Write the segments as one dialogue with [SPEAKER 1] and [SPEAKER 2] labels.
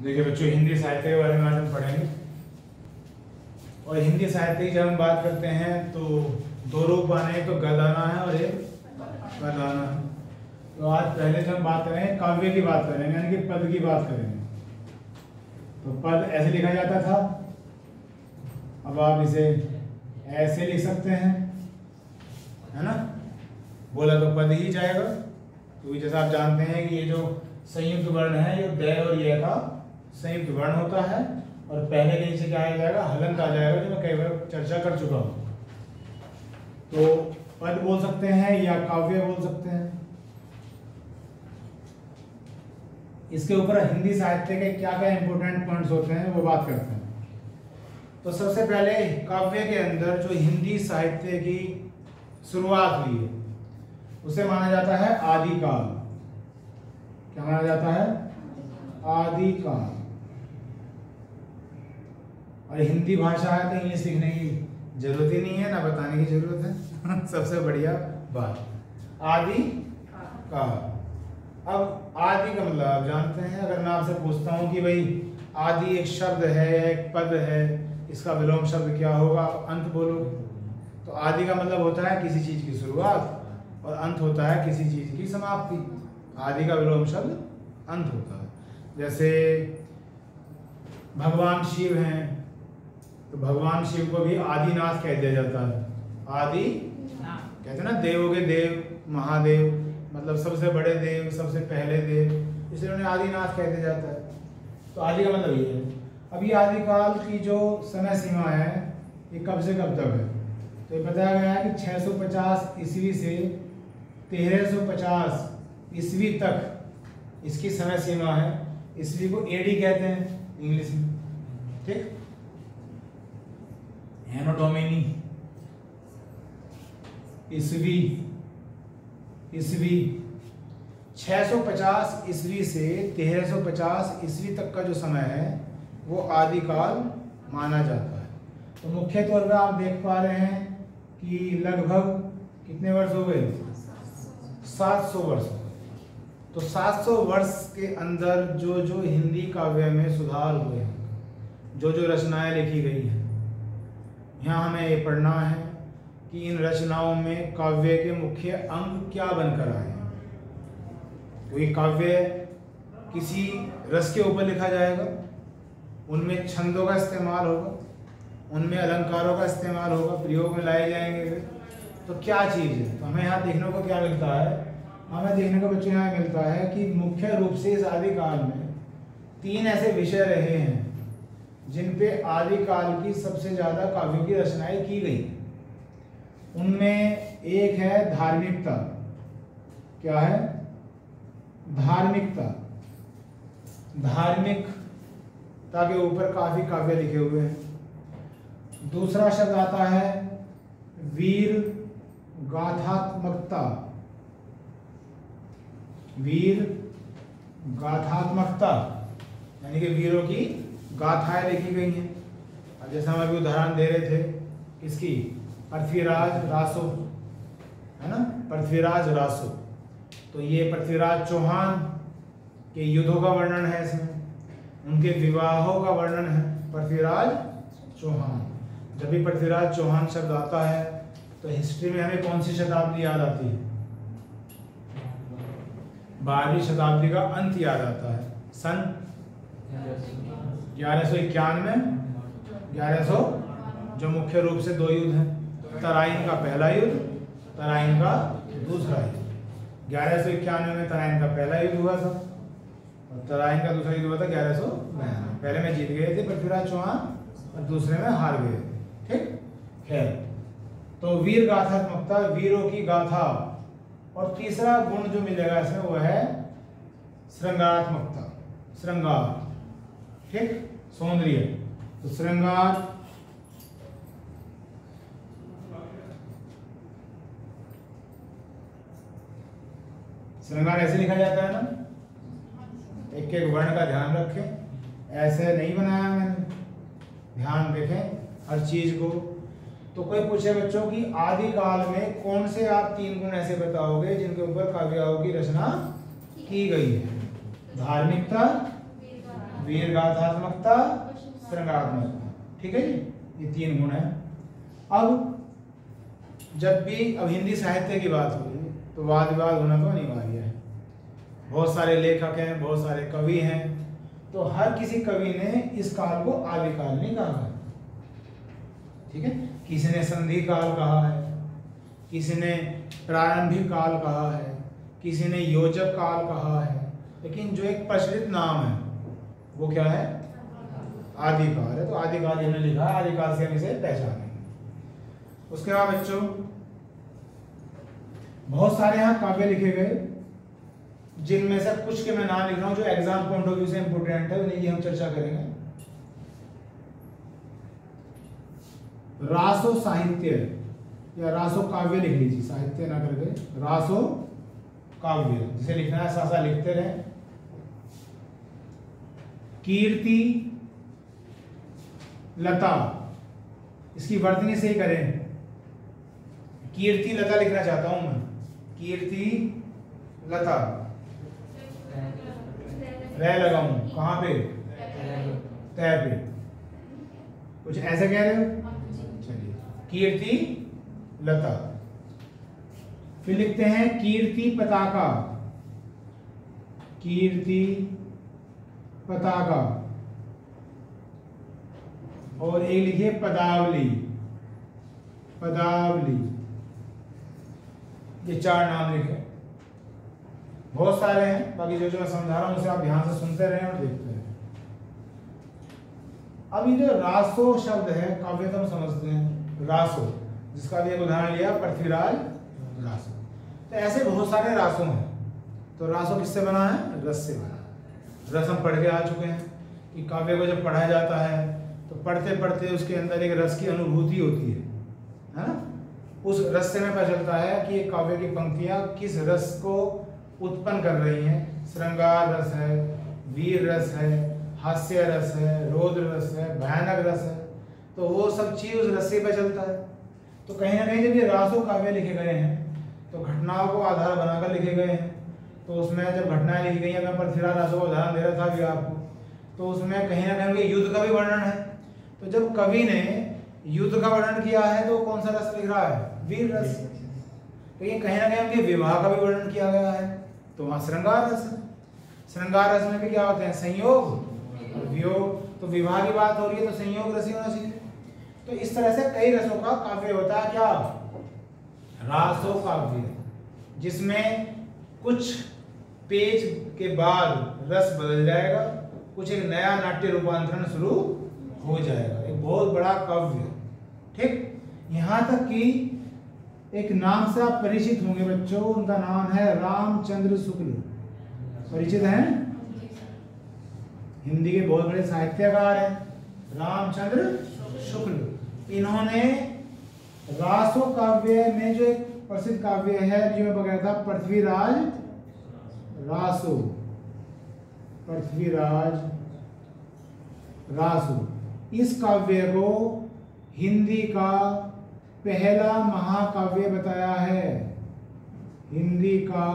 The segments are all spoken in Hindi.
[SPEAKER 1] देखिए बच्चों, हिंदी साहित्य के बारे में आज हम पढ़ेंगे। और हिंदी साहित्य की जब हम बात करते हैं तो दो रूप आने, एक तो गदाना है और एक गदाना है। तो आज पहले जब हम बात करेंगे काव्य की बात करेंगे, यानी कि पद की बात करेंगे। तो पद ऐसे लिखा जाता था, अब आप इसे ऐसे लिख सकते हैं, है ना। बोला तो पद ही जाएगा, क्योंकि जैसा आप जानते हैं कि ये जो संयुक्त वर्ण है ये द और ये का संयुक्त वर्ण होता है, और पहले के नीचे क्या आ जाएगा, हलंत आ जाएगा, जो मैं कई बार चर्चा कर चुका हूँ। तो पद बोल सकते हैं या काव्य बोल सकते हैं। इसके ऊपर हिंदी साहित्य के क्या क्या इंपॉर्टेंट पॉइंट्स होते हैं वो बात करते हैं। तो सबसे पहले काव्य के अंदर जो हिंदी साहित्य की शुरुआत हुई है उसे माना जाता है आदिकाल। क्या माना जाता है? आदिकाल। और हिंदी भाषा है तो इंग्लिश सीखने की जरूरत ही नहीं है, ना बताने की जरूरत है। सबसे बढ़िया बात, आदिकाल। अब आदि का मतलब आप जानते हैं। अगर मैं आपसे पूछता हूं कि भाई आदि एक शब्द है, एक पद है, इसका विलोम शब्द क्या होगा, आप अंत बोलोगे। तो आदि का मतलब होता है किसी चीज की शुरुआत, और अंत होता है किसी चीज की समाप्ति। आदि का विलोम शब्द अंत होता है। जैसे भगवान शिव हैं, तो भगवान शिव को भी आदिनाथ कह दिया जाता है। आदि कहते हैं ना, देवों के देव महादेव, मतलब सबसे बड़े देव, सबसे पहले देव, इसलिए उन्हें आदिनाथ कह दिया जाता है। तो आदि का मतलब ये है। अभी आदिकाल की जो समय सीमा है ये कब से कब तक है, तो ये बताया गया है कि 650 ईस्वी से 1350 ईस्वी तक इसकी समय सीमा है। ईस्वी को एडी कहते हैं इंग्लिश में, ठीक। एनो डोमिनी, ईस्वी, ईस्वी 650 ईस्वी से 1350 ईस्वी तक का जो समय है वो आदिकाल माना जाता है। तो मुख्य तौर पर आप देख पा रहे हैं कि लगभग कितने वर्ष हो गए? 700 वर्ष। तो 700 वर्ष के अंदर जो जो हिंदी काव्य में सुधार हुए हैं, जो जो रचनाएं लिखी गई हैं, यहाँ हमें ये पढ़ना है कि इन रचनाओं में काव्य के मुख्य अंग क्या बनकर आए हैं। क्योंकि काव्य किसी रस के ऊपर लिखा जाएगा, उनमें छंदों का इस्तेमाल होगा, उनमें अलंकारों का इस्तेमाल होगा, प्रयोग में लाए जाएंगे। तो क्या चीज़ है, तो हमें यहाँ देखने को क्या मिलता है? हमें देखने को बच्चों यहाँ मिलता है कि मुख्य रूप से इस आदिकाल में 3 ऐसे विषय रहे हैं जिन पे आदिकाल की सबसे ज़्यादा काव्यों की रचनाएं की गई। उनमें एक है धार्मिकता। क्या है? धार्मिकता। धार्मिकता के ऊपर काफी काव्य लिखे हुए हैं। दूसरा शब्द आता है वीर गाथात्मकता। वीर गाथात्मकता यानी कि वीरों की गाथाएं लिखी गई हैं। अब जैसे हम अभी उदाहरण दे रहे थे किसकी, पृथ्वीराज रासो, है ना, पृथ्वीराज रासो। तो ये पृथ्वीराज चौहान के युद्धों का वर्णन है, इसमें उनके विवाहों का वर्णन है। पृथ्वीराज चौहान, जब भी पृथ्वीराज चौहान शब्द आता है तो हिस्ट्री में हमें कौन सी शताब्दी याद आती है? 12वीं शताब्दी का अंत याद आता है। सन 1191, 1100, जो मुख्य रूप से 2 युद्ध हैं, तराइन का पहला युद्ध, तराइन का दूसरा युद्ध। 1191 में तराइन का पहला युद्ध हुआ था और तराइन का दूसरा युद्ध हुआ था 1192। पहले में जीत गए थे पृथ्वीराज चौहान और दूसरे में हार गए, ठीक। खैर, तो वीर गाथात्मकता, वीरों की गाथा। और तीसरा गुण जो मिलेगा इसमें वो है श्रृंगारात्मकता, श्रृंगार, ठीक, सौंदर्य। तो श्रृंगार, श्रृंगार ऐसे लिखा जाता है ना, एक एक वर्ण का ध्यान रखें, ऐसे नहीं बनाया मैंने, ध्यान देखें हर चीज को। तो कोई पूछे बच्चों कि आदिकाल में कौन से आप 3 गुण ऐसे बताओगे जिनके ऊपर काव्यों की रचना की गई है? धार्मिकता, वीर गाथात्मकता, श्रृंगारात्मकता। ठीक है जी, ये 3 गुण हैं। अब जब भी अब हिंदी साहित्य की बात हो रही है तो वाद विवाद होना तो अनिवार्य है। बहुत सारे लेखक हैं, बहुत सारे कवि हैं, तो हर किसी कवि ने इस काल को आदिकाल नहीं कहा है। ठीक है, किसी ने संधि काल कहा है, किसी ने प्रारंभिक काल कहा है, किसी ने योजक काल कहा है, लेकिन जो एक प्रचलित नाम है वो क्या है? आदिकाल है। तो आदिकाल इन्होंने लिखा है, आदिकाल से हम इसे पहचानेंगे। उसके बाद बच्चों बहुत सारे यहाँ काव्य लिखे गए, जिनमें से कुछ के मैं नाम लिख रहा हूँ जो एग्जाम पॉइंट ऑफ व्यू से इंपोर्टेंट है, उन्हें हम चर्चा करेंगे। रासो साहित्य या रासो काव्य लिख लीजिए, साहित्य ना करके रासो काव्य, जिसे लिखना है सासा लिखते रहे। कीर्ति लता, इसकी वर्तनी से ही करें। कीर्ति लता लिखना चाहता हूं मैं, कीर्ति लता, रह लगाऊं कहां पे? तय पे। कुछ ऐसे कह रहे हो? चलिए, कीर्ति लता। फिर लिखते हैं कीर्ति पताका, कीर्ति पताका। और एक लिखिए पदावली, पदावली। ये 4 नाम लिखे। बहुत सारे हैं, बाकी जो मैं समझा रहा हूं उसे आप ध्यान से सुनते रहें और देखते रहें। अब ये जो रासो शब्द है, काव्य तो हम समझते हैं रासो, जिसका भी एक उदाहरण लिया पृथ्वीराज रासो। तो ऐसे बहुत सारे रासो हैं। तो रासो किससे बना है? रस से बना। रस हम पढ़ के आ चुके हैं कि काव्य को जब पढ़ा जाता है तो पढ़ते पढ़ते उसके अंदर एक रस की अनुभूति होती है ना? उस रस से में पता चलता है कि ये काव्य की पंक्तियां किस रस को उत्पन्न कर रही हैं। श्रृंगार रस है, वीर रस है, हास्य रस है, रौद्र रस है, भयानक रस है। तो वो सब चीज उस रस से पता चलता है। तो कहीं ना कहीं जब ये रासो काव्य लिखे गए हैं तो घटनाओं को आधार बनाकर लिखे गए हैं। तो उसमें जब घटनाएं लिखी गई हैं, मैं पृथ्वीराज रासो का उदाहरण दे रहा था अभी आपको, तो उसमें कहीं ना कहीं युद्ध का भी वर्णन है। तो जब कवि ने युद्ध का वर्णन किया है तो कौन सा रस लिख रहा है? वीर रस। लेकिन कहीं ना कहीं उनके विवाह का भी वर्णन किया गया है, तो वहां श्रृंगार रस है। श्रृंगार रस में भी क्या होते हैं? संयोग और वियोग। तो विवाह की बात हो रही है तो संयोग रस ही होना चाहिए। तो इस तरह से कई रसों का काव्य होता है। क्या? रासो काव्य, जिसमें कुछ पेज के बाद रस बदल जाएगा, कुछ एक नया नाट्य रूपांतरण शुरू हो जाएगा। एक बहुत बड़ा काव्य। ठीक, यहां तक कि एक नाम से आप परिचित होंगे बच्चों, उनका नाम है रामचंद्र शुक्ल। परिचित हैं? हिंदी के बहुत बड़े साहित्यकार हैं रामचंद्र शुक्ल। इन्होंने रासो काव्य में जो एक प्रसिद्ध काव्य है जो मैं बता था, पृथ्वीराज रासो, पृथ्वीराज रासो, इस काव्य को हिंदी का पहला महाकाव्य बताया है। हिंदी का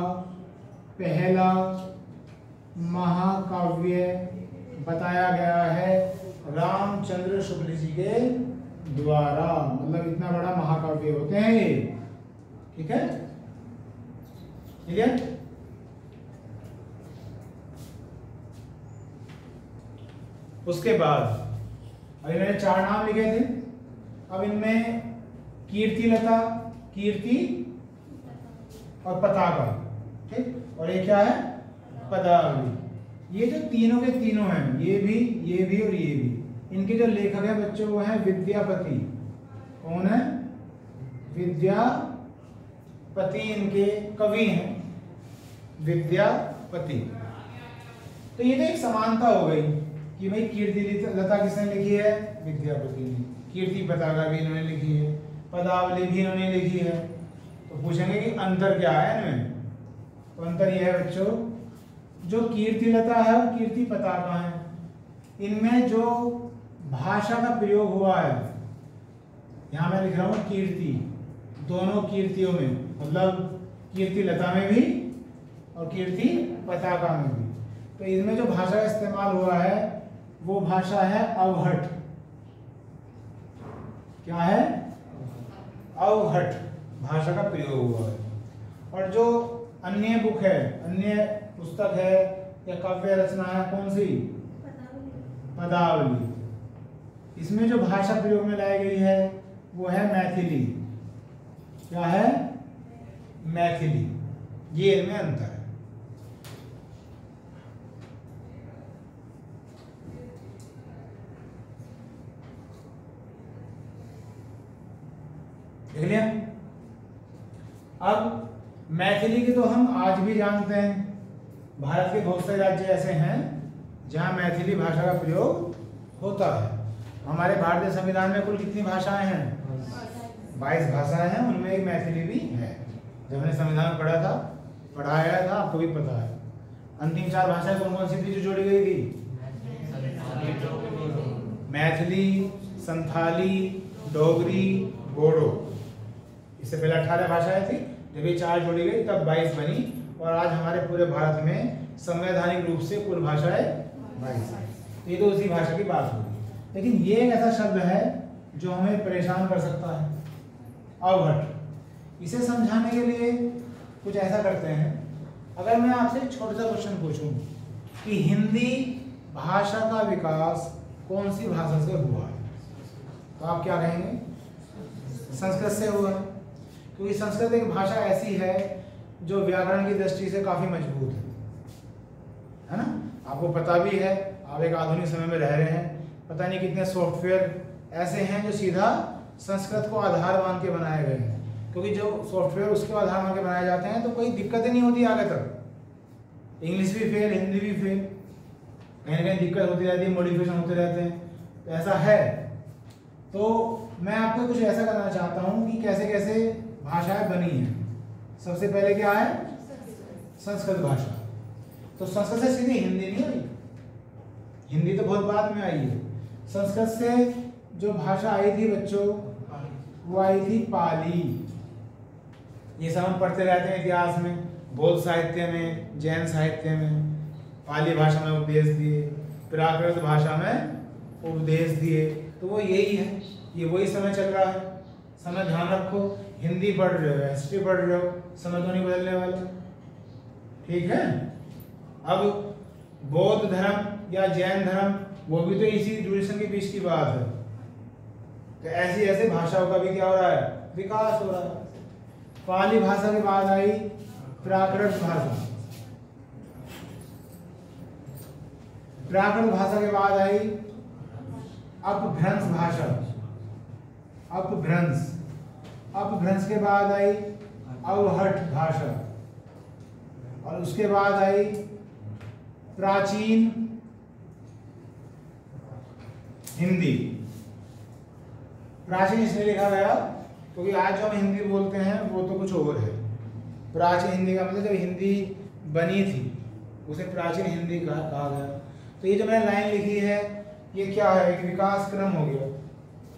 [SPEAKER 1] पहला महाकाव्य बताया गया है रामचंद्र शुक्ल जी के द्वारा। मतलब इतना बड़ा महाकाव्य होते हैं ये। ठीक है, क्लियर? उसके बाद अभी मैंने 4 नाम लिखे थे। अब इनमें कीर्ति लता, कीर्ति और पताका, ठीक, और ये क्या है? पदावली। ये जो तीनों के तीनों हैं, ये भी और ये भी, इनके जो लेखक है बच्चों वो है विद्यापति। कौन है? विद्यापति इनके कवि हैं, विद्यापति। तो ये तो एक समानता हो गई कि भाई कीर्ति लता किसने लिखी है? विद्यापति ने। कीर्ति पताका भी इन्होंने लिखी है, पदावली भी इन्होंने लिखी है। तो पूछेंगे कि अंतर क्या है इनमें? तो अंतर यह है बच्चों, जो कीर्ति लता है और कीर्ति पताका है, इनमें जो भाषा का प्रयोग हुआ है, यहां मैं लिख रहा हूं कीर्ति, दोनों कीर्तियों में, मतलब कीर्ति लता में भी और कीर्ति पताका में भी। तो इनमें जो भाषा का इस्तेमाल हुआ है वो भाषा है अवहट। क्या है? अवहट भाषा का प्रयोग हुआ है। और जो अन्य बुक है, अन्य पुस्तक है या काव्य रचना है, कौन सी? पदावली। इसमें जो भाषा प्रयोग में लाई गई है वो है मैथिली। क्या है? मैथिली। ये इनमें अंतर है। देख लिया? अब मैथिली की तो हम आज भी जानते हैं। भारत के बहुत से राज्य ऐसे हैं जहां मैथिली भाषा का प्रयोग होता है। हमारे भारतीय संविधान में कुल कितनी भाषाएं हैं? 22 भाषाएं हैं, उनमें एक मैथिली भी है। जब हमने संविधान पढ़ाया था, आपको भी पता है। अंतिम 4 भाषाएं कौन कौन सी थी जो जोड़ी गई थी? मैथिली, संथाली, डोगरी, बोडो। इससे पहले 18 भाषाएं थी। जब ये 4 जोड़ी गई तब 22 बनी। और आज हमारे पूरे भारत में संवैधानिक रूप से कुल भाषाएं 22 है। तो ये तो उसी भाषा की बात होगी। लेकिन ये एक ऐसा शब्द है जो हमें परेशान कर सकता है, अवहट। इसे समझाने के लिए कुछ ऐसा करते हैं। अगर मैं आपसे एक छोटा सा क्वेश्चन पूछूं कि हिंदी भाषा का विकास कौन सी भाषा से हुआ है, तो आप क्या कहेंगे? संस्कृत से हुआ है। क्योंकि संस्कृत एक भाषा ऐसी है जो व्याकरण की दृष्टि से काफी मजबूत है ना? आपको पता भी है, आप एक आधुनिक समय में रह रहे हैं। पता नहीं कितने सॉफ्टवेयर ऐसे हैं जो सीधा संस्कृत को आधार मान के बनाए गए हैं। क्योंकि जो सॉफ्टवेयर उसके आधार मान के बनाए जाते हैं तो कोई दिक्कत ही नहीं होती आगे तक। इंग्लिश भी फेल, हिंदी भी फेल, कहीं ना कहीं दिक्कत होती रहती है, मॉडिफिकेशन होते रहते हैं। तो ऐसा है। तो मैं आपको कुछ ऐसा करना चाहता हूँ कि कैसे कैसे भाषाएं बनी हैं। सबसे पहले क्या है? संस्कृत भाषा। तो संस्कृत से सीधी हिंदी नहीं आई, हिंदी तो बहुत बाद में आई है। संस्कृत से जो भाषा आई थी बच्चों, वो आई थी पाली। ये सब हम पढ़ते रहते हैं इतिहास में, बौद्ध साहित्य में, जैन साहित्य में। पाली भाषा में उपदेश दिए, प्राकृत भाषा में उपदेश दिए। तो वो यही है, ये वही समय चल रहा है। समय ध्यान रखो, हिंदी पढ़ रहे हो, हिस्ट्री पढ़ रहे हो, समय तो नहीं बदलने वाला। ठीक है? अब बौद्ध धर्म या जैन धर्म, वो भी तो इसी ड्यूरेशन के बीच की बात है। तो ऐसी ऐसे भाषाओं का भी क्या हो रहा है? विकास हो रहा है। पाली भाषा के बाद आई प्राकृत भाषा। प्राकृत भाषा के बाद आई अपभ्रंश भाषा। अपभ्रंश। अपभ्रंश के बाद आई अवहट भाषा। और उसके बाद आई प्राचीन हिंदी। प्राचीन इसलिए लिखा गया क्योंकि आज जो हम हिंदी बोलते हैं वो तो कुछ और है। प्राचीन हिंदी का मतलब जब हिंदी बनी थी उसे प्राचीन हिंदी कहा गया। तो ये जो मैंने लाइन लिखी है ये क्या है? एक विकास क्रम हो गया,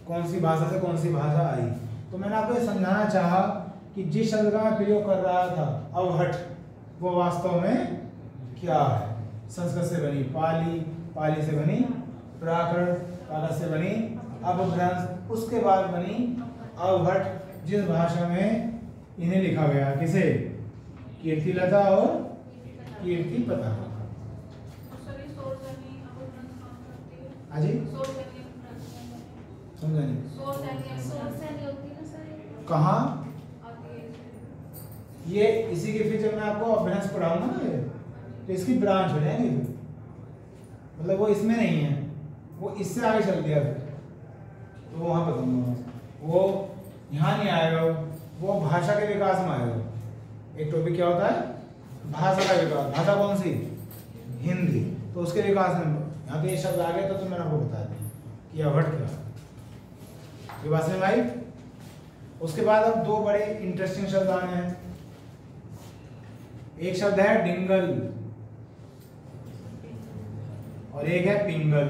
[SPEAKER 1] कौन सी भाषा से कौन सी भाषा आई। तो मैंने आपको ये समझाना चाहा कि जिस शब्द का मैं प्रयोग कर रहा था अवहट, वो वास्तव में क्या है? संस्कृत से बनी पाली, पाली से बनी प्राकृत, प्राकृत से बनी अपभ्रंश, उसके बाद बनी अवहट, जिस भाषा में इन्हें लिखा गया। किसे? कीर्तिलता और कीर्तिपता। हाँ जी, समझा नहीं। कहाँ? ये इसी के फिर जब मैं आपको अपभ्रंश पढ़ाऊंगा ना तो इसकी ब्रांच हो जाएंगे। मतलब वो इसमें नहीं है, वो इससे आगे चल गया फिर तो वहां बताऊंगा। वो यहाँ नहीं आएगा, वो भाषा के विकास में आएगा। एक टॉपिक क्या होता है? भाषा का विकास। भाषा कौन सी? हिंदी। तो उसके विकास में यहाँ पे ये शब्द आ गया तो मैंने आपको बता दिया कि अवहट क्या है। ये बात समझ में आई? उसके बाद अब 2 बड़े इंटरेस्टिंग शब्द आने हैं। एक शब्द है डिंगल और एक है पिंगल।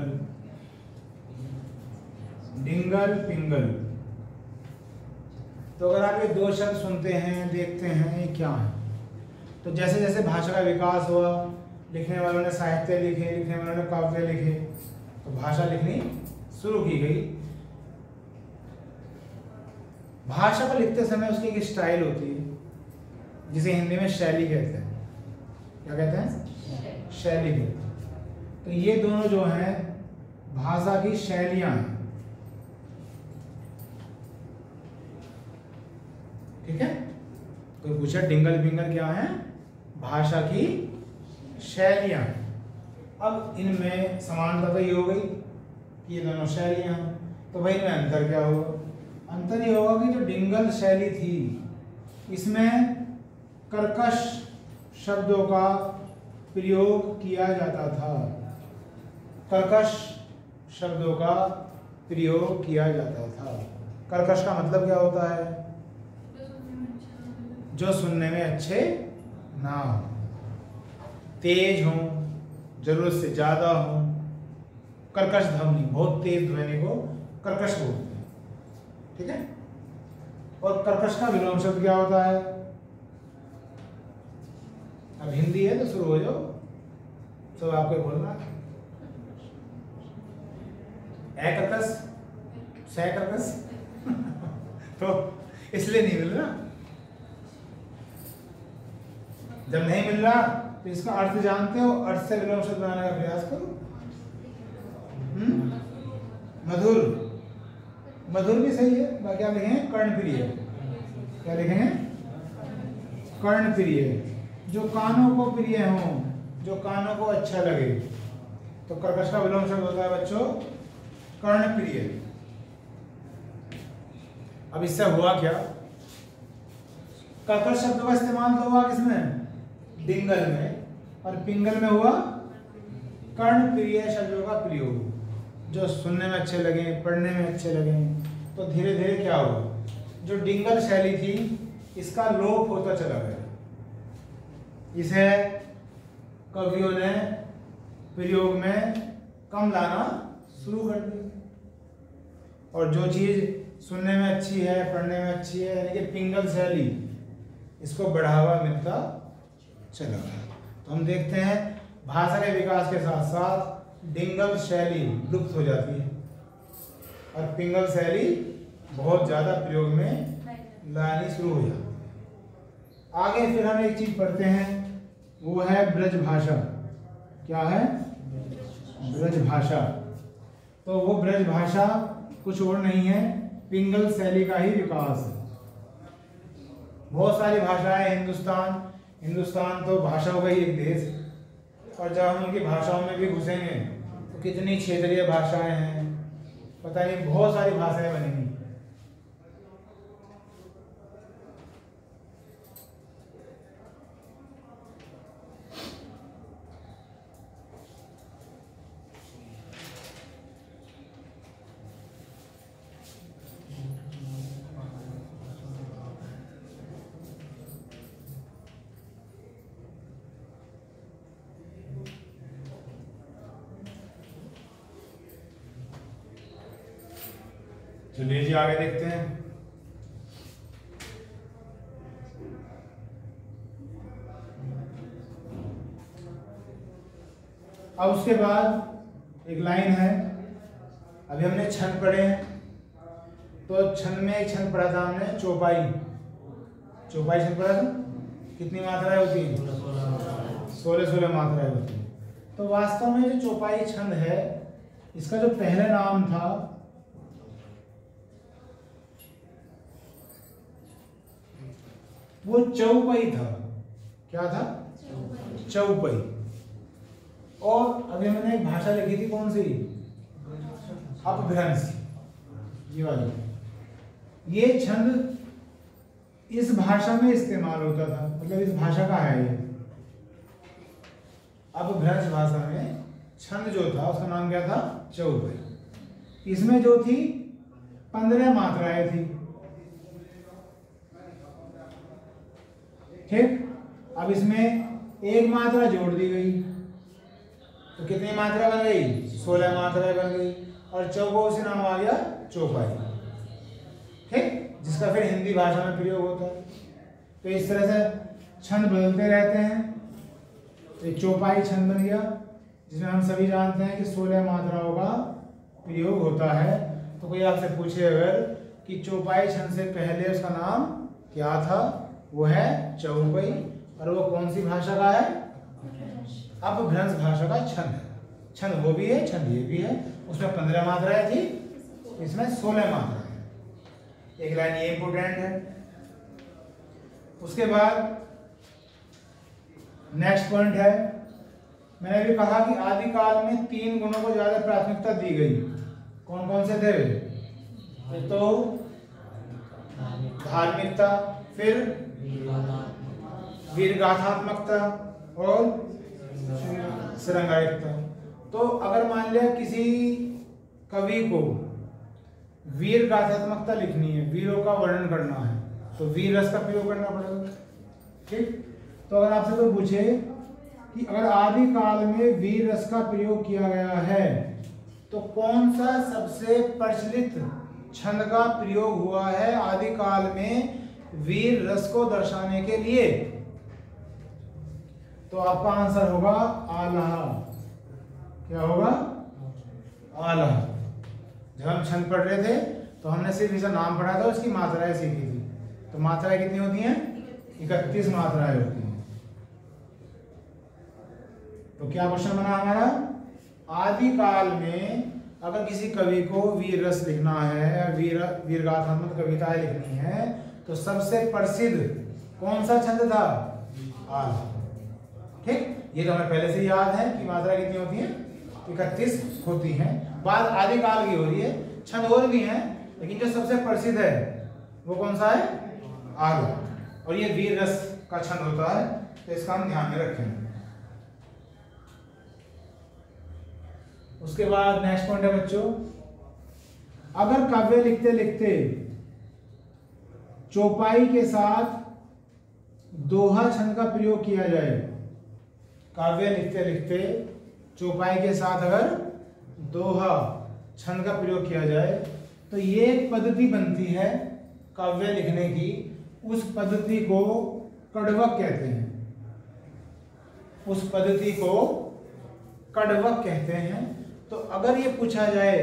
[SPEAKER 1] डिंगल, पिंगल। तो अगर आप ये 2 शब्द सुनते हैं, देखते हैं, ये क्या है? तो जैसे जैसे भाषा का विकास हुआ, लिखने वालों ने साहित्य लिखे, लिखने वालों ने काव्य लिखे, तो भाषा लिखनी शुरू की गई। भाषा को लिखते समय उसकी एक स्टाइल होती है जिसे हिंदी में शैली कहते हैं। क्या कहते हैं? शैली कहते हैं। तो ये दोनों जो हैं भाषा की शैलियां हैं। ठीक है? कोई पूछा डिंगल बिंगल क्या है? भाषा की शैलियां। अब इनमें समानता तो ये हो गई कि ये दोनों शैलियां हैं, तो भाई इनमें अंतर क्या होगा? अंतर ये होगा कि जो डिंगल शैली थी इसमें कर्कश शब्दों का प्रयोग किया जाता था। कर्कश शब्दों का प्रयोग किया जाता था। कर्कश का मतलब क्या होता है? जो सुनने में अच्छे ना हो, तेज हो, जरूरत से ज्यादा हो। कर्कश ध्वनि, बहुत तेज ध्वनि को कर्कश बोलते हैं। ठीक है? और कर्कश का विलोम शब्द क्या होता है? अब हिंदी है तो शुरू हो जाओ, तो आपको बोलना ए कर्कश, से कर्कश तो इसलिए नहीं मिल रहा। जब नहीं मिल रहा तो इसका अर्थ जानते हो, अर्थ से विलोम शब्द बनाने का प्रयास करो। मधुर, मधुर भी सही है। बाकी आप लिखेंगे कर्णप्रिय। क्या लिखेंगे? कर्णप्रिय, जो कानों को प्रिय हो, जो कानों को अच्छा लगे। तो कर्कश का विलोम शब्द होता है बच्चों कर्णप्रिय। अब इससे हुआ क्या? कर्कश शब्द का इस्तेमाल तो हुआ किसमें? डिंगल में। और पिंगल में हुआ कर्णप्रिय शब्दों का प्रयोग, जो सुनने में अच्छे लगे, पढ़ने में अच्छे लगे। तो धीरे धीरे क्या हुआ? जो डिंगल शैली थी इसका लोप होता चला गया। इसे कवियों ने प्रयोग में कम लाना शुरू कर दिया। और जो चीज सुनने में अच्छी है, पढ़ने में अच्छी है, यानी कि पिंगल शैली, इसको बढ़ावा मिलता चला गया। तो हम देखते हैं भाषा के विकास के साथ साथ डिंगल शैली लुप्त हो जाती है और पिंगल शैली बहुत ज्यादा प्रयोग में लानी शुरू हो जाती है। आगे फिर हम एक चीज पढ़ते हैं, वो है ब्रज भाषा। क्या है? ब्रज भाषा। तो वो ब्रज भाषा कुछ और नहीं है, पिंगल शैली का ही विकास है। बहुत सारी भाषाएं हिंदुस्तान तो भाषाओं का ही एक देश है। और जब हम उनकी भाषाओं में भी घुसेंगे तो कितनी क्षेत्रीय भाषाएं हैं, पता नहीं, बहुत सारी भाषाएं बनेंगी। चलिए जी आगे देखते हैं। अब उसके बाद एक लाइन है, अभी हमने छंद पढ़े हैं। तो छंद में एक छंद पढ़ा था हमने, चौपाई। चौपाई छंद पढ़ा था। कितनी मात्राएं होती हैं? 16 मात्राएं होती हैं। तो वास्तव में जो चौपाई छंद है, इसका जो पहला नाम था वो चौपाई था। क्या था? चौपाई। और अभी मैंने एक भाषा लिखी थी, कौन सी? अपभ्रंश, ये वाली। ये छंद इस भाषा में इस्तेमाल होता था, मतलब इस भाषा का है ये। अपभ्रंश भाषा में छंद जो था उसका नाम क्या था? चौपाई। इसमें जो थी 15 मात्राएं थी। ठीक? अब इसमें एक मात्रा जोड़ दी गई तो कितनी मात्रा बन गई? 16 मात्राएं बन गई। और चौको से नाम आ गया चौपाई। ठीक? जिसका फिर हिंदी भाषा में प्रयोग होता है। तो इस तरह से छंद बदलते रहते हैं। तो चौपाई छंद बन गया। जिसमें हम सभी जानते हैं कि 16 मात्राओं का प्रयोग होता है। तो कोई आपसे पूछे अगर कि चौपाई छंद से पहले उसका नाम क्या था, वो है चौपाई, और वो कौन सी भाषा का है? अपभ्रंश भाषा का छंद है। छंद वो भी है, छंद ये भी है। उसमें 15 मात्राएं थी, इसमें 16 मात्राएं। एक लाइन ये इंपोर्टेंट है। उसके बाद नेक्स्ट पॉइंट है, मैंने भी कहा कि आदिकाल में 3 गुणों को ज्यादा प्राथमिकता दी गई। कौन कौन से थे? एक तो धार्मिकता, फिर वीरगाथात्मकता और श्रृंगारिकता। तो अगर मान लिया किसी कवि को वीर गाथात्मकता लिखनी है, वीरों का वर्णन करना है, तो वीर रस का प्रयोग करना पड़ेगा। ठीक, तो अगर आपसे कोई पूछे कि अगर आदि काल में वीर रस का प्रयोग किया गया है तो कौन सा सबसे प्रचलित छंद का प्रयोग हुआ है आदि काल में वीर रस को दर्शाने के लिए? तो आपका आंसर होगा आल्हा। क्या होगा? आल्हा। जब हम छंद पढ़ रहे थे तो हमने सिर्फ इसका नाम पढ़ा था, उसकी मात्राएं सीखी थी। तो मात्राएं कितनी होती हैं? 31 मात्राएं होती हैं। तो क्या क्वेश्चन बना हमारा? आदि काल में अगर किसी कवि को वीर रस लिखना है, वीरगाथात्मक कविताएं लिखनी है, तो सबसे प्रसिद्ध कौन सा छंद था? आल्हा। ठीक, ये तो हमें पहले से याद है कि मात्रा कितनी होती है? 31 होती हैं। बात आदि काल की हो रही है। छंद और भी हैं, लेकिन जो सबसे प्रसिद्ध है वो कौन सा है? आल्हा। और ये वीर रस का छंद होता है, तो इसका हम ध्यान में रखें। उसके बाद नेक्स्ट पॉइंट है बच्चों, अगर काव्य लिखते लिखते चौपाई के साथ दोहा छंद का प्रयोग किया जाए, काव्य लिखते लिखते चौपाई के साथ अगर दोहा छंद का प्रयोग किया जाए, तो ये एक पद्धति बनती है काव्य लिखने की। उस पद्धति को कड़वक कहते हैं। उस पद्धति को कड़वक कहते हैं। तो अगर ये पूछा जाए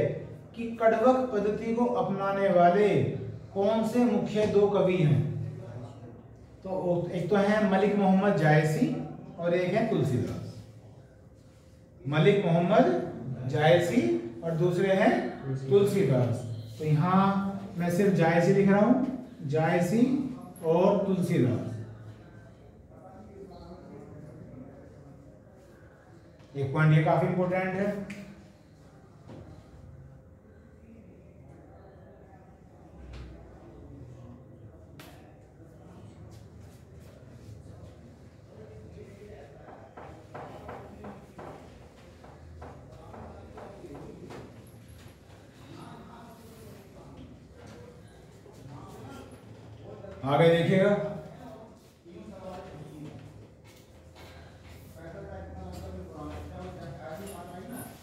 [SPEAKER 1] कि कड़वक पद्धति को अपनाने वाले कौन से मुख्य 2 कवि हैं, तो एक तो है मलिक मोहम्मद जायसी और एक है तुलसीदास। मलिक मोहम्मद जायसी और दूसरे हैं तुलसीदास। तो यहाँ मैं सिर्फ जायसी लिख रहा हूं, जायसी और तुलसीदास। एक पॉइंट ये काफी इंपॉर्टेंट है। आगे देखिएगा,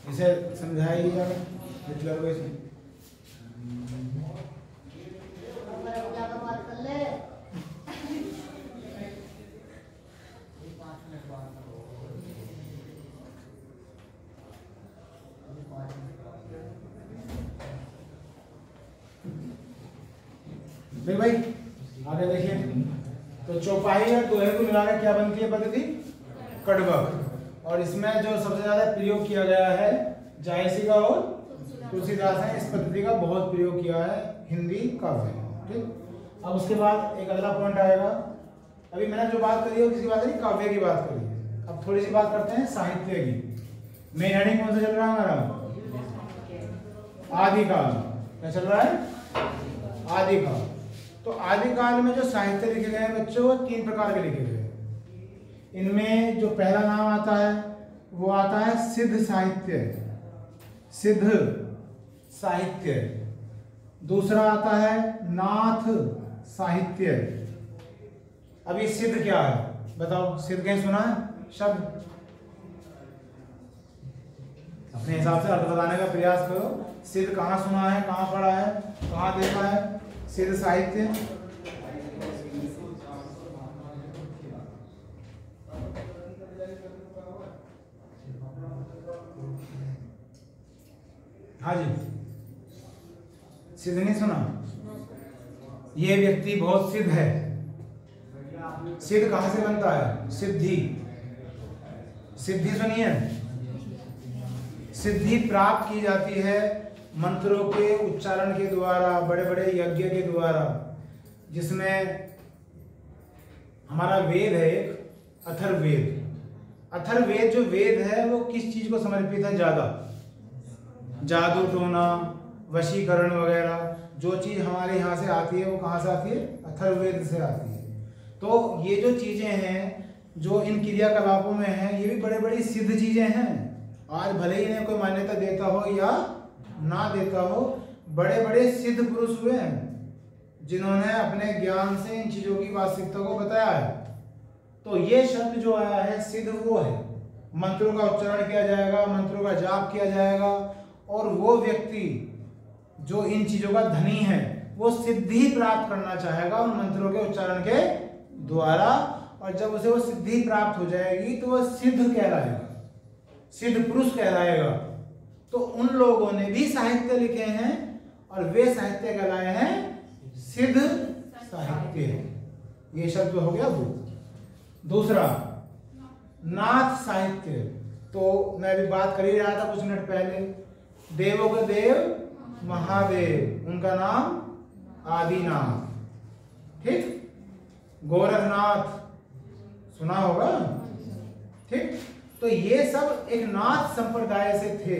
[SPEAKER 1] इसे समझाइएगा हिटलर को। इसे फिर भाई आगे देखिए, तो चौपाई और दोहे को मिलाकर क्या बनती है पद्धति? कड़वक। और इसमें जो सबसे ज्यादा प्रयोग किया गया है जायसी का और तुलसीदास ने इस पद्धति का बहुत प्रयोग किया है हिंदी काव्य में। ठीक, अब उसके बाद एक अगला पॉइंट आएगा। अभी मैंने जो बात करी है किसी बात नहीं, काव्य की बात करी है। अब थोड़ी सी बात करते हैं साहित्य की। मेन हेडिंग कौन सा चल रहा है हमारा? आदिकाल। क्या चल रहा है? आदिकाल। तो आदिकाल में जो साहित्य लिखे गए हैं बच्चों, वो 3 प्रकार के लिखे गए हैं। इनमें जो पहला नाम आता है वो आता है सिद्ध साहित्य। सिद्ध साहित्य। दूसरा आता है नाथ साहित्य। अभी सिद्ध क्या है बताओ? सिद्ध कहीं सुना है शब्द? अपने हिसाब से अर्थ बताने का प्रयास करो। सिद्ध कहाँ सुना है, कहाँ पढ़ा है, कहाँ देखा है? सिद्ध साहित्य हाँ जी, सिद्ध नहीं सुना? ये व्यक्ति बहुत सिद्ध है। सिद्ध कहां से बनता है? सिद्धि। सिद्धि सुनिए, सिद्धि प्राप्त की जाती है मंत्रों के उच्चारण के द्वारा, बड़े बड़े यज्ञ के द्वारा, जिसमें हमारा वेद है एक अथर्ववेद। अथर्ववेद जो वेद है वो किस चीज को समर्पित है? ज्यादा जादू टोना, वशीकरण वगैरह जो चीज हमारे यहाँ से आती है वो कहाँ से आती है? अथर्ववेद से आती है। तो ये जो चीजें हैं जो इन क्रियाकलापों में हैं, ये भी बड़े बड़ी सिद्ध चीजें हैं। आज भले ही इन्हें कोई मान्यता देता हो या ना देता हो, बड़े बड़े सिद्ध पुरुष हुए हैं जिन्होंने अपने ज्ञान से इन चीजों की वास्तविकता को बताया है। तो ये शब्द जो आया है सिद्ध, वो है मंत्रों का उच्चारण किया जाएगा, मंत्रों का जाप किया जाएगा, और वो व्यक्ति जो इन चीजों का धनी है वो सिद्धि प्राप्त करना चाहेगा उन मंत्रों के उच्चारण के द्वारा, और जब उसे वो सिद्धि प्राप्त हो जाएगी तो वह सिद्ध कहलाएगा, सिद्ध पुरुष कहलाएगा। तो उन लोगों ने भी साहित्य लिखे हैं और वे साहित्य कहलाए हैं सिद्ध साहित्य। ये शब्द हो गया वो। दूसरा नाथ साहित्य, तो मैं अभी बात कर ही रहा था कुछ मिनट पहले, देवों के देव महादेव, उनका नाम आदिनाथ, ठीक। गोरखनाथ सुना होगा, ठीक। तो ये सब एक नाथ संप्रदाय से थे,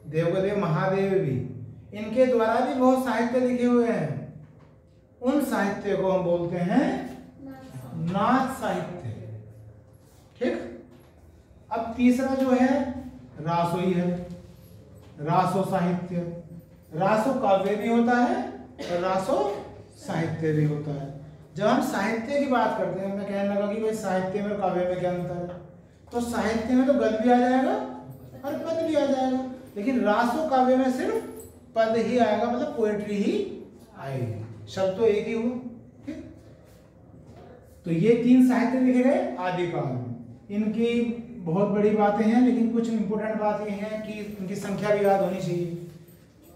[SPEAKER 1] देवदेव महादेव भी, इनके द्वारा भी बहुत साहित्य लिखे हुए हैं। उन साहित्य को हम बोलते हैं नाथ साहित्य, ठीक। अब तीसरा जो है रासोई है, रासो साहित्य। रासो काव्य भी होता है और रासो साहित्य भी होता है। जब हम साहित्य की बात करते हैं, मैं कहने लगा कि भाई साहित्य में और काव्य में क्या अंतर है, तो साहित्य में तो गद्य भी आ जाएगा और पद भी आ जाएगा, लेकिन रासो काव्य में सिर्फ पद ही आएगा, मतलब पोएट्री ही आएगी, शब्द तो एक ही हुआ, ठीक। तो ये तीन साहित्य लिखे गए आदिकाल में। इनकी बहुत बड़ी बातें हैं, लेकिन कुछ इंपोर्टेंट बात ये है कि इनकी संख्या भी याद होनी चाहिए।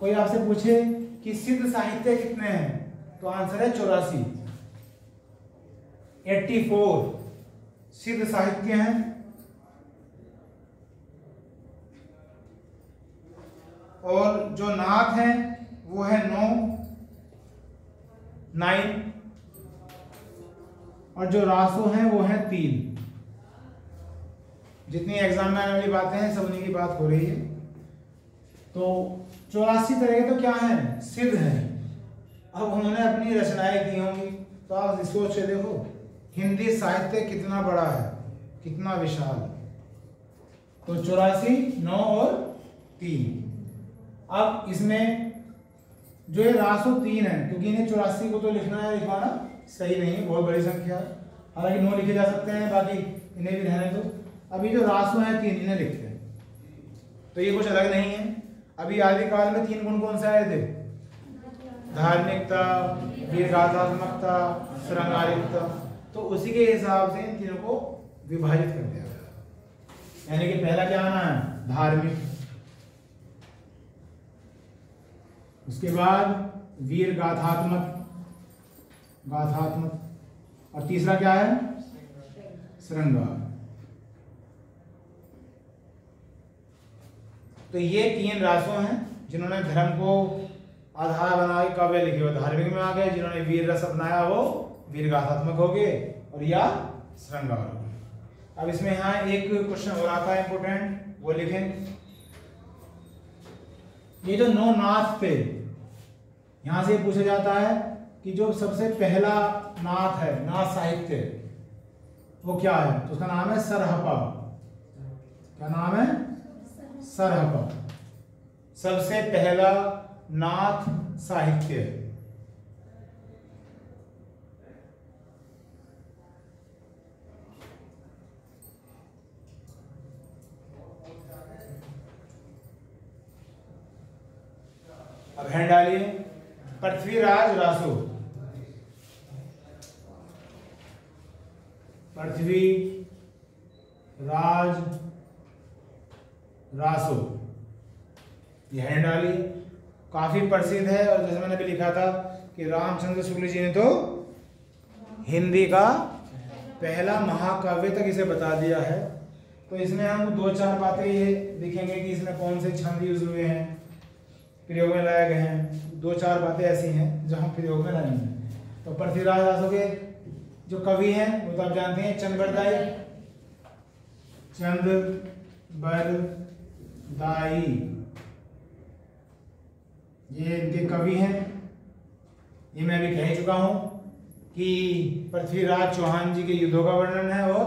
[SPEAKER 1] कोई आपसे पूछे कि सिद्ध साहित्य कितने हैं, तो आंसर है 84, 84 सिद्ध साहित्य हैं। और जो नाथ हैं वो है 9, और जो रासो हैं वो है 3। जितनी एग्जाम में आने वाली बातें हैं सब उन्हीं की बात हो रही है। तो 84 तरह के तो क्या है, सिद्ध हैं। अब उन्होंने अपनी रचनाएं की होंगी, तो आप सोच के देखो हिंदी साहित्य कितना बड़ा है, कितना विशाल। तो 84, 9 और 3। अब इसमें जो है रासो 3 है, क्योंकि इन्हें 84 को तो लिखना है, लिखवाना सही नहीं है, बहुत बड़ी संख्या है। हालांकि 9 लिखे जा सकते हैं, बाकी इन्हें भी रहने दो। अभी जो रासो है 3, इन्हें लिखते हैं, तो ये कुछ अलग नहीं है। अभी आदिकाल में 3 गुण कौन से आए थे? धार्मिकता, वीरगाथात्मकता, श्रृंगारिकता। तो उसी के हिसाब से इन तीनों को विभाजित कर दिया गया। यानी कि पहला क्या आना है? धार्मिक, उसके बाद वीर गाथात्मक, और तीसरा क्या है? श्रृंगार। तो ये 3 रासो हैं जिन्होंने धर्म को आधार बना के काव्य लिखे हुए। धार्मिक में आ गए, जिन्होंने वीर रस अपनाया वो वीर गाथात्मक हो गए, और या श्रृंगार हो गए। अब इसमें यहाँ एक क्वेश्चन और आता है इंपोर्टेंट, वो लिखें। ये जो 9 नाथ थे, यहां से पूछा जाता है कि जो सबसे पहला नाथ है, नाथ साहित्य, वो क्या है? तो उसका नाम है सरहपा। क्या नाम है? सरहपा। सबसे पहला नाथ साहित्य। अब हैंड डालिए। पृथ्वीराज रासो, पृथ्वी राज रासो, ये है डाली, काफी प्रसिद्ध है। और जैसे मैंने भी लिखा था कि रामचंद्र शुक्ल जी ने तो हिंदी का पहला महाकाव्य तक इसे बता दिया है। तो इसमें हम 2-4 बातें ये देखेंगे कि इसमें कौन से छंद यूज हुए हैं, प्रयोग में लाए गए हैं। 2-4 बातें ऐसी हैं जो हम प्रयोग में लाएंगे। तो पृथ्वीराज रासो के जो कवि हैं वो तो आप जानते हैं, चंद्रबरदाई। ये इनके कवि हैं। ये मैं भी कह चुका हूं कि पृथ्वीराज चौहान जी के युद्धों का वर्णन है और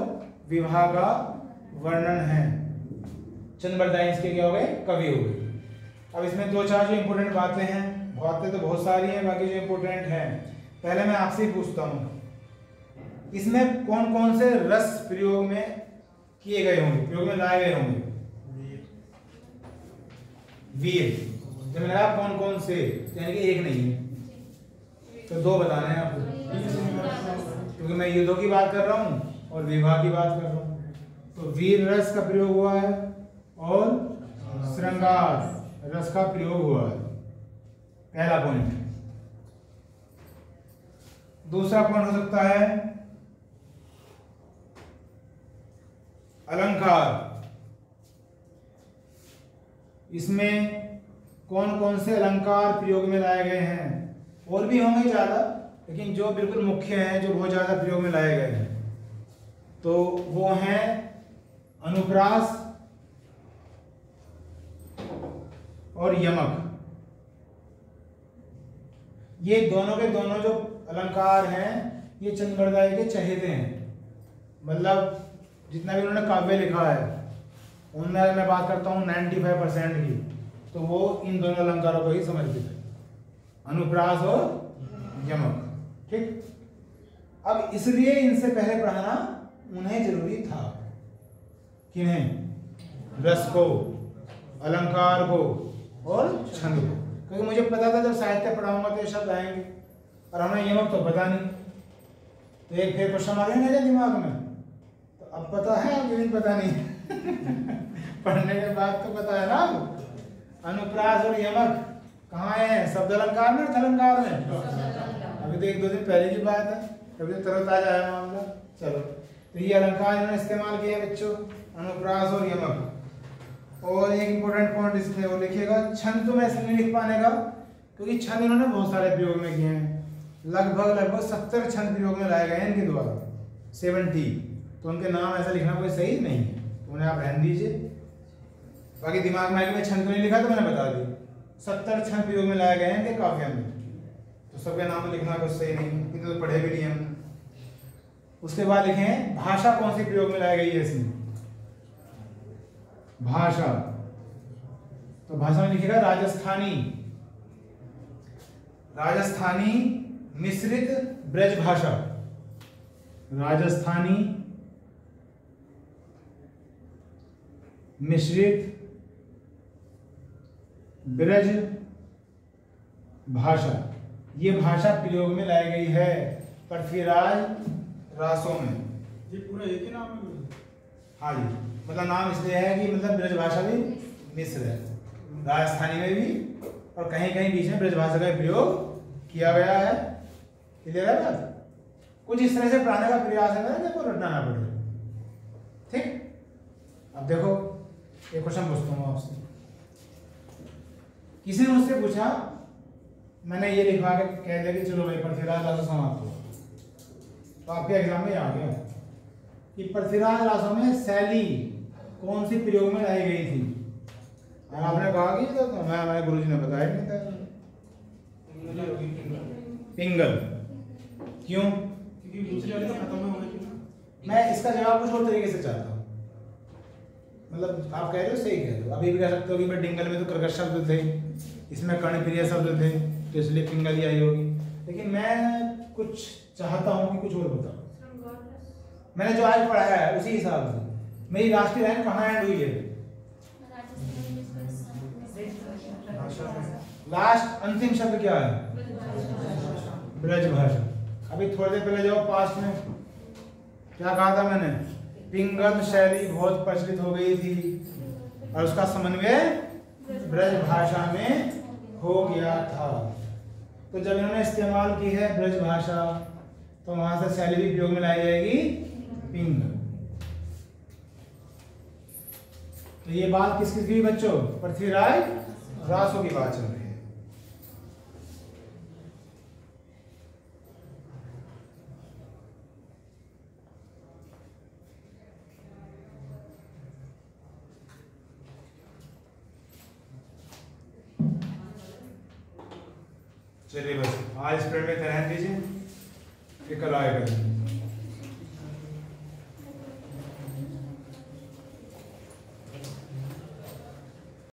[SPEAKER 1] विवाह का वर्णन है। चंद्रबरदाई इसके क्या हो गए, कवि हो गए। अब इसमें 2-4 जो इंपोर्टेंट बातें हैं, बातें तो बहुत सारी हैं, बाकी जो इंपोर्टेंट हैं पहले मैं आपसे ही पूछता हूं, इसमें कौन कौन से रस प्रयोग में किए गए होंगे, प्रयोग में लाए गए होंगे? वीर। जब मैंने कहा कौन कौन से, यानी कि एक नहीं है, तो 2 बताना है आपको, क्योंकि मैं युद्धों की बात कर रहा हूं और विवाह की बात कर रहा हूं। तो वीर रस का प्रयोग हुआ है और श्रृंगार रस का प्रयोग हुआ है, पहला पॉइंट। दूसरा पॉइंट हो सकता है अलंकार। इसमें कौन कौन से अलंकार प्रयोग में लाए गए हैं? और भी होंगे ज्यादा, लेकिन जो बिल्कुल मुख्य हैं, जो बहुत ज्यादा प्रयोग में लाए गए हैं, तो वो हैं अनुप्रास और यमक। ये दोनों के दोनों जो अलंकार हैं ये चंद्रबरदाई के चहेते हैं। मतलब जितना भी उन्होंने काव्य लिखा है उनमें अगर मैं बात करता हूँ 95% की, तो वो इन दोनों अलंकारों को ही समर्पित है, अनुप्रास और यमक। ठीक, अब इसलिए इनसे पहले पढ़ाना उन्हें जरूरी था। किन्हें? रस को, अलंकार को और छंद को, क्योंकि मुझे पता था जब साहित्य पढ़ाऊंगा तो ये शब्द आएंगे और हमें यमक तो पता नहीं। तो एक फिर क्वेश्चन आ गया दिमाग में, तो अब पता है, अब नहीं पता नहीं पढ़ने के बाद तो पता है ना। अनुप्रास और यमक कहाँ है? शब्द अलंकार में, अलंकार में। अभी तो 1-2 दिन पहले की बात है, अभी तो तरोताजा है मामला। चलो, तो ये अलंकार इन्होंने इस्तेमाल किया बच्चों, अनुप्रास और यमक। और एक इंपॉर्टेंट पॉइंट इसमें वो लिखिएगा, छंद तो मैं इसलिए नहीं लिख पाने का क्योंकि छंद इन्होंने बहुत सारे प्रयोग में किए हैं। लगभग 70 छंद प्रयोग में लाए गए हैं इनके द्वारा, 70। तो उनके नाम ऐसा लिखना कोई सही नहीं है, तो उन्हें आप रहने दीजिए। बाकी दिमाग में आगे मैं छंद को नहीं लिखा तो मैंने बता दी, 70 छंद प्रयोग में लाए गए हैं इनके काव्य में, तो सबके नाम लिखना कुछ सही नहीं, इतने तो पढ़े भी नहीं हम। उसके बाद लिखें भाषा कौन सी प्रयोग में लाई गई है इसमें? भाषा, तो भाषा में लिखिएगा राजस्थानी, राजस्थानी मिश्रित ब्रज भाषा, राजस्थानी मिश्रित ब्रज भाषा। ये भाषा प्रयोग में लाई गई है पृथ्वीराज रासों में।
[SPEAKER 2] ये पूरा एक ही नाम है?
[SPEAKER 1] हाँ जी, मतलब नाम इसलिए है कि मतलब ब्रज भाषा भी मिश्र है, राजस्थानी में भी और कहीं कहीं बीच में ब्रज भाषा का प्रयोग किया गया है। क्लियर है बात? कुछ इस तरह से पढ़ाने का प्रयास है ना, देखो रटना ना पड़े। ठीक, अब देखो एक क्वेश्चन पूछता हूँ आपसे। किसी ने मुझसे पूछा, मैंने ये लिखवा के कह दिया कि चलो भाई पृथ्वीराज रासो समाप्त हो, तो आपके एग्जाम में आ गया कि पृथ्वीराज रासो में शैली कौन सी प्रयोग में लाई गई थी? और आपने कहा कि तो मैं हमारे गुरुजी ने बताया नहीं था, पिंगल। क्यों?
[SPEAKER 2] क्योंकि दूसरी वाली तो खत्म हो गई थी।
[SPEAKER 1] मैं इसका जवाब कुछ और तरीके से चाहता हूँ, मतलब आप कह रहे हो सही कह रहे हो। अभी भी कह सकते हो कि भाई डिंगल में तो कर्कश शब्द थे, इसमें कर्णप्रिय शब्द थे, तो इसलिए पिंगल ही आई होगी। लेकिन मैं कुछ चाहता हूँ कि कुछ और बताओ। मैंने जो आज पढ़ाया है उसी हिसाब से मेरी राष्ट्रीय लाइन कहाँ एंड हुई है? लास्ट अंतिम शब्द क्या है? ब्रज भाषा। अभी थोड़ी देर पहले जाओ पास्ट में, क्या कहा था मैंने? पिंगल शैली बहुत प्रचलित हो गई थी और उसका समन्वय ब्रज भाषा में हो गया था। तो जब इन्होंने इस्तेमाल की है ब्रज भाषा, तो वहां से शैली भी उपयोग में लाई जाएगी पिंग। तो ये बात किस किस की बच्चों? पृथ्वीराज रासो की बात चल रही है। चलिए बस आज इस पीरियड में ध्यान दीजिए, फिर कल आएगा।